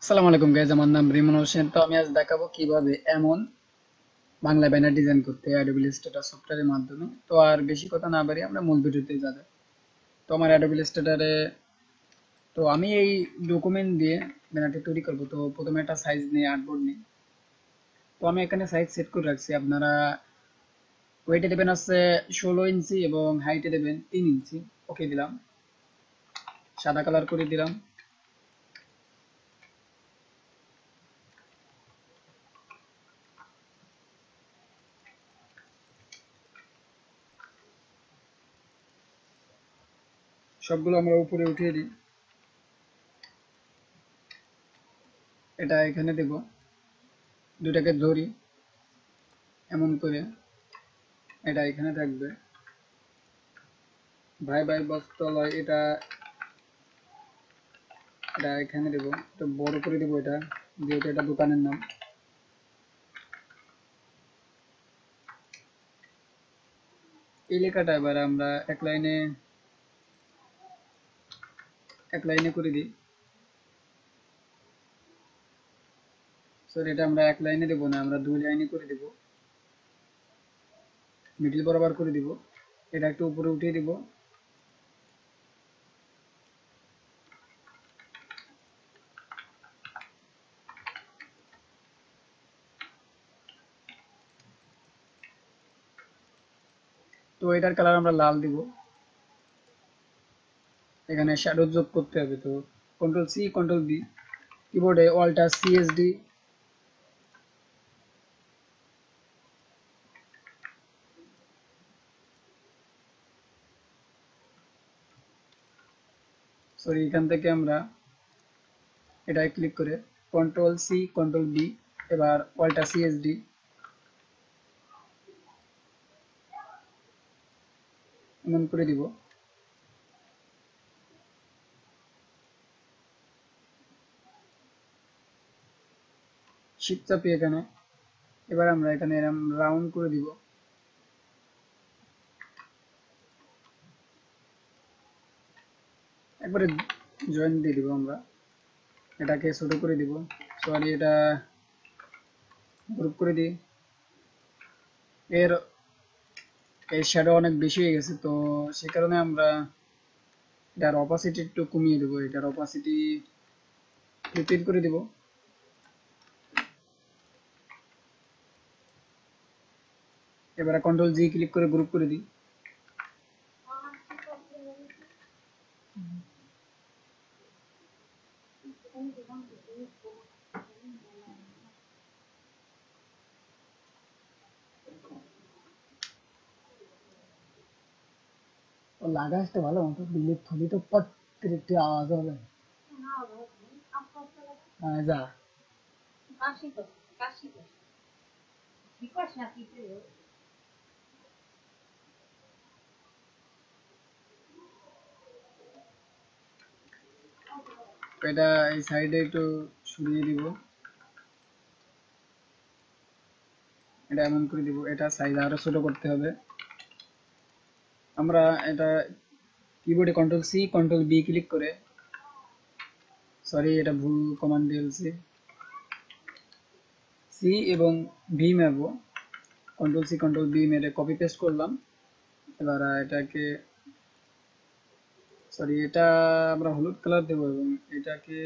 আসসালামু আলাইকুম গাইজ, আমার নাম রিমন হোসেন। তো আমি আজ দেখাবো কিভাবে এমন বাংলা ব্যানার ডিজাইন করতে হয় অ্যাডোবি ইলাস্ট্রেটর সফটওয়্যারের মাধ্যমে। তো আর বেশি কথা না বাড়িয়ে আমরা মূল ভিডিওতে যাবো। তো আমার অ্যাডোবি ইলাস্ট্রেটরে তো আমি এই ডকুমেন্ট দিয়ে ব্যানারটি তৈরি করব। তো প্রথমে একটা সাইজ নিয়ে আর্টবোর্ড নিই। তো আমি এখানে সাইজ সেট করে রাখছি। আপনারা ওয়েটে দেবেন হচ্ছে 16 ইঞ্চি এবং হাইটে দেবেন 3 ইঞ্চি। ওকে দিলাম, সাদা কালার করে দিলাম। সবগুলো আমরা উপরে উঠিয়ে দিই। এটা এখানে দেব, দুটাকে ধরি এমন করে, এটা এখানে থাকবে। ভাই ভাই বস্তলয় এটা এটা এখানে দেবো, তো বড় করে দেবো এটা, যেহেতু এটা দোকানের নাম। এই লেখাটা এবার আমরা এক লাইনে করে দিই। সরি, এটা আমরা এক লাইনে দেবো না, আমরা 2 লাইনে করে দেবো, মিডিল বরাবর করে দিব। এটা একটু উপরে উঠিয়ে দিব। তো এটার কালার আমরা লাল দিব। এখানে শ্যাডো যোগ করতে হবে। তো কন্ট্রোল সি কন্ট্রোল বি, কিবোর্ডে অল্টার সিএসডি, সরি এখান থেকে আমরা এটায় ক্লিক করে কন্ট্রোল সি কন্ট্রোল বি, এবার অল্টার সিএসডি এমন করে দিব। শিফট চাপিয়ে এখানে এবার আমরা এখানে এরম রাউন্ড করে দিব। একবারে জয়েন দিয়ে দিব আমরা। এটাকে ছোট করে দিব, সরি এটা গ্রুপ করে দিই। এর এর শ্যাডো অনেক বেশি হয়ে গেছে, তো সে কারণে আমরা এটার অপাসিটি একটু কমিয়ে দেবো। এটার অপাসিটি 15 করে দিব। এবারে কন্ট্রোল জি ক্লিক করে গ্রুপ করে দিই। ও লাগা আসতে ভালো মতো দিলে থলি তো পট করে একটু আওয়াজ হবে। হ্যাঁ যা, এটা এই সাইডে একটু সরিয়ে দিব। এটা এমন করে দিব। এটা সাইজ আরো ছোট করতে হবে। আমরা এটা কিবোর্ডে control C control B click করে, সরি এটা ভুল কমান্ড দিয়েছি, সি এবং ভি মারবো। কন্ট্রোল সি কন্ট্রোল বি মেরে কপি পেস্ট করলাম। এবার এটাকে, সরি এটা আমরা হলুদ কালার দেবো এবং এটাকে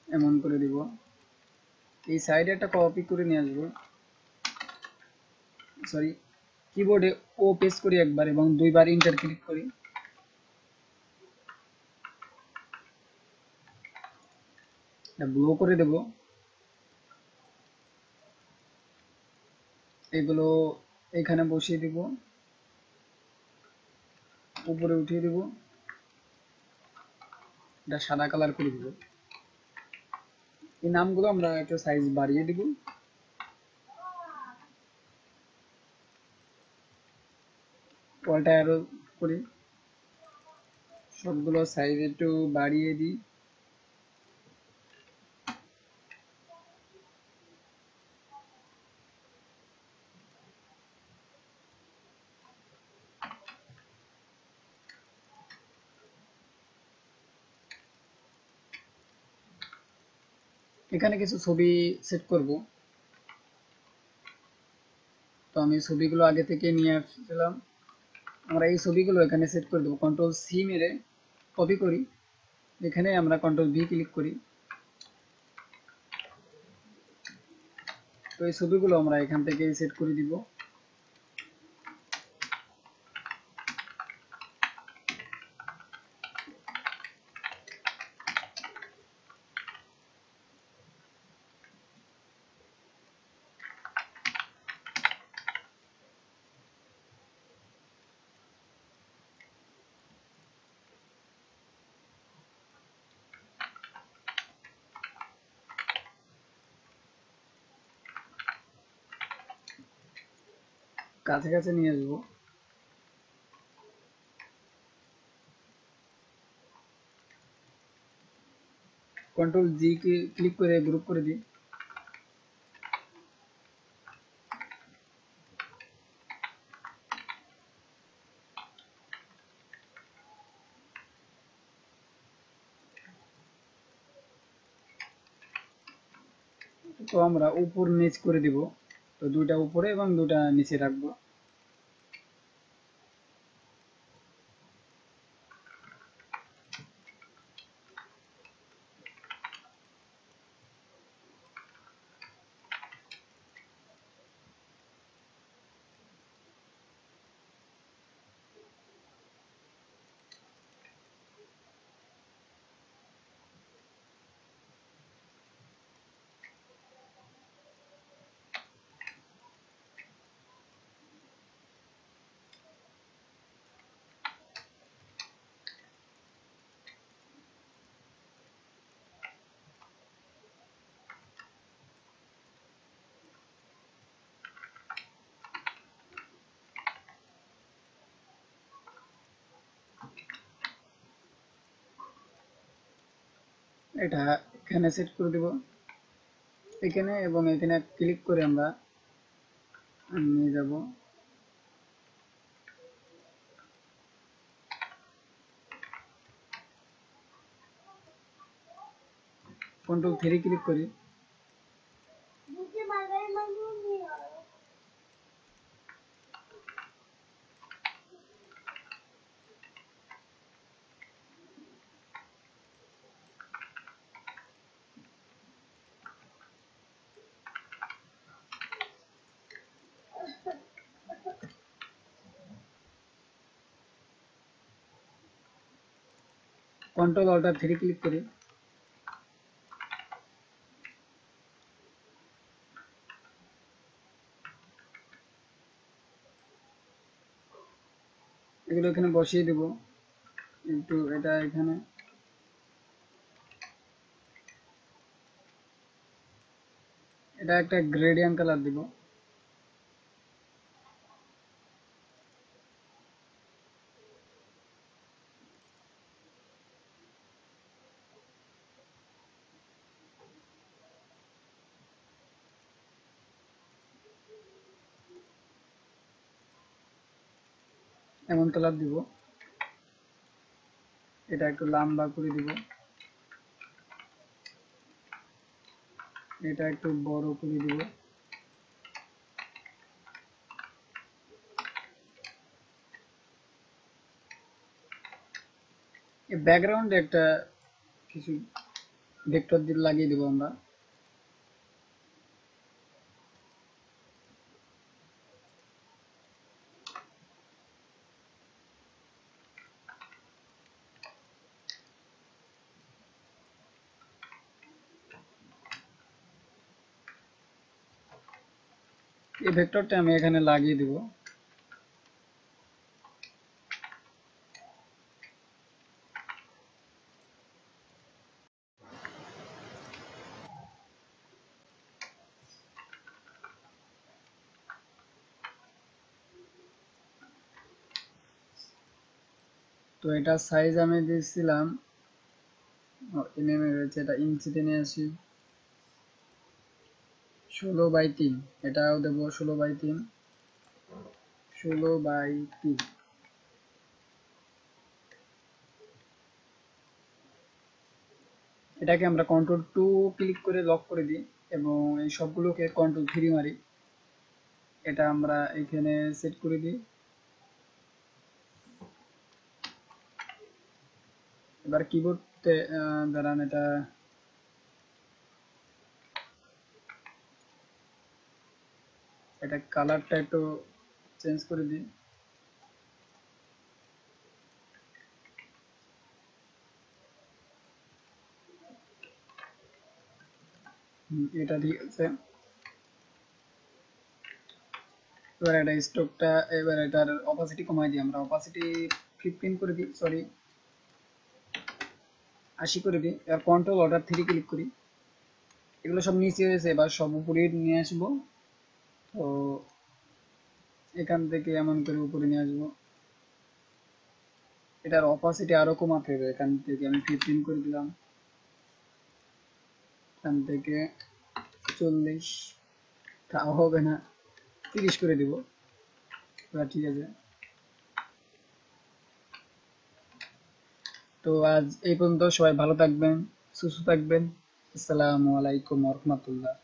এমন করে দিব। এই সাইডে একটা কপি করে নিয়ে আসবো, সরি কিবোর্ডে ও পেস্ট করি একবার এবং 2বার ইন্টার ক্লিক করি। এটা ব্লো করে দেব। এগুলো এখানে বসিয়ে দিব, উপরে উঠিয়ে দিব। এটা সাদা কালার করে দিব। এই নামগুলো আমরা একটু সাইজ বাড়িয়ে দিব। ওয়ালটা আরো করি। সবগুলো সাইজ একটু বাড়িয়ে দিই। এখানে কিছু ছবি সেট করব। তো আমি ছবিগুলো আগে থেকে নিয়ে আসছিলাম। আমরা এই ছবিগুলো এখানে সেট করে দেবো। কন্ট্রোল সি মেরে কপি করি, এখানে আমরা কন্ট্রোল ভি ক্লিক করি। তো এই ছবিগুলো আমরা এখান থেকে সেট করে দিব। কাছে কাছে নিয়ে আসবো। কন্ট্রোল জি ক্লিক করে গ্রুপ করে দিই। তো আমরা উপর নিচ করে দিব। তো দুইটা উপরে এবং দুটা নিচে রাখবো। এটা এখানে সেট করে দেব, এখানে এবং এখানে ক্লিক করে আমরা নিয়ে যাব। কন্ট্রোল থ্রি ক্লিক করি। কন্ট্রোল অল্টার থ্রি ক্লিক করি। এগুলো এখানে বসিয়ে দেব। কিন্তু এটা এখানে এটা একটা গ্রেডিয়েন্ট কালার দিব। এমন কালার দিব। এটা একটু লম্বা করে দিব। এটা একটু বড় করে দিব। এই ব্যাকগ্রাউন্ডে একটা কিছু ভেক্টর দিয়ে লাগিয়ে দেব আমরা। এই ভেক্টরটা আমি এখানে লাগিয়ে দিব। তো এটা সাইজ আমি দিয়েছিলাম এমএম রয়েছে, এটা ইঞ্চিতে নিয়ে আসি 16/3, এটাও দেবো 16/3, 16/3। এটাকে আমরা Ctrl+2 ক্লিক করে লক করে দিই এবং এই সবগুলোকে Ctrl+3 মারি। এটা আমরা এখানে সেট করে দিই। এবার কিবোর্ডে দাঁড়ান, এটা কালারটা একটু চেঞ্জ করে দিই। এটা ঠিক আছে। এবার এটা স্টকটা, এবার এটার অপাসিটি কমাই দিই, আমরা অপাসিটি 15 করে দিই, সরি 80 করে দিই। এবার Ctrl+Alt+3 ক্লিক করি। এগুলো সব নিচে রয়েছে, এবার সব উপরে নিয়ে আসবো। তো এখান থেকে এমন করে উপরে নিয়ে আসবো। এটার অপাসিটি আরো কমাতে হবে, এখান থেকে আমি 15 করে দিলাম, এখান থেকে 40, তাও হবে না, 30 করে দিব। এবার ঠিক আছে। তো আজ এই পর্যন্ত, সবাই ভালো থাকবেন, সুস্থ থাকবেন। আসসালামু আলাইকুম ওয়া রাহমাতুল্লাহ।